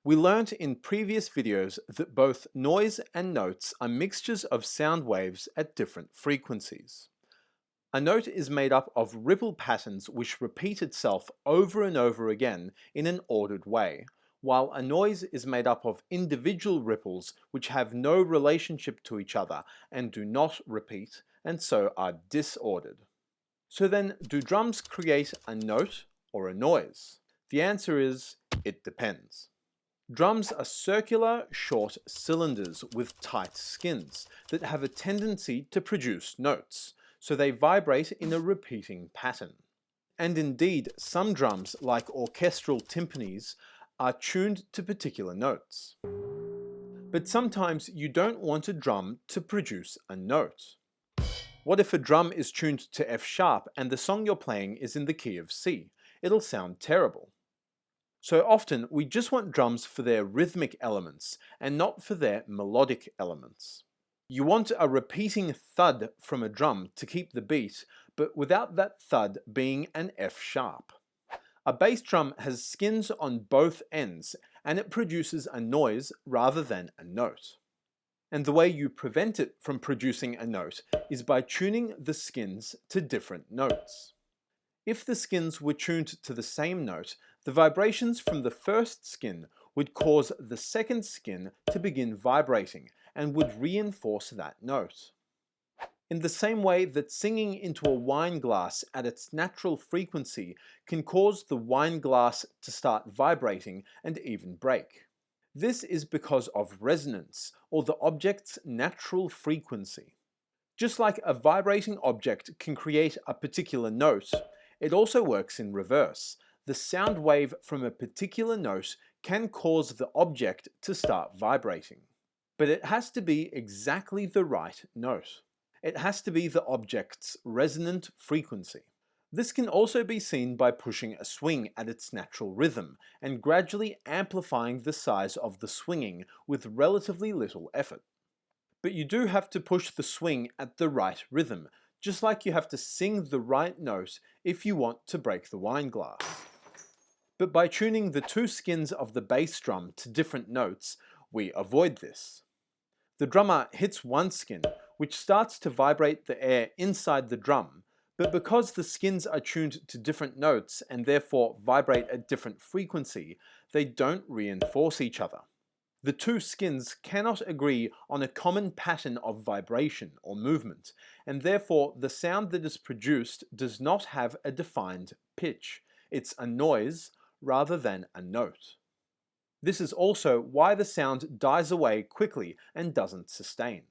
We learnt in previous videos that both noise and notes are mixtures of sound waves at different frequencies. A note is made up of ripple patterns which repeat itself over and over again in an ordered way, while a noise is made up of individual ripples which have no relationship to each other and do not repeat, and so are disordered. So then, do drums create a note or a noise? The answer is, it depends. Drums are circular, short cylinders with tight skins that have a tendency to produce notes, so they vibrate in a repeating pattern. And indeed, some drums, like orchestral tympanies, are tuned to particular notes. But sometimes you don't want a drum to produce a note. What if a drum is tuned to F sharp and the song you're playing is in the key of C? It'll sound terrible. So often we just want drums for their rhythmic elements and not for their melodic elements. You want a repeating thud from a drum to keep the beat, but without that thud being an F sharp. A bass drum has skins on both ends and it produces a noise rather than a note. And the way you prevent it from producing a note is by tuning the skins to different notes. If the skins were tuned to the same note, the vibrations from the first skin would cause the second skin to begin vibrating and would reinforce that note. In the same way that singing into a wine glass at its natural frequency can cause the wine glass to start vibrating and even break. This is because of resonance, or the object's natural frequency. Just like a vibrating object can create a particular note, it also works in reverse. The sound wave from a particular note can cause the object to start vibrating. But it has to be exactly the right note. It has to be the object's resonant frequency. This can also be seen by pushing a swing at its natural rhythm and gradually amplifying the size of the swinging with relatively little effort. But you do have to push the swing at the right rhythm, just like you have to sing the right note if you want to break the wine glass. But by tuning the two skins of the bass drum to different notes, we avoid this. The drummer hits one skin, which starts to vibrate the air inside the drum, but because the skins are tuned to different notes and therefore vibrate at different frequency, they don't reinforce each other. The two skins cannot agree on a common pattern of vibration or movement, and therefore the sound that is produced does not have a defined pitch. It's a noise rather than a note. This is also why the sound dies away quickly and doesn't sustain.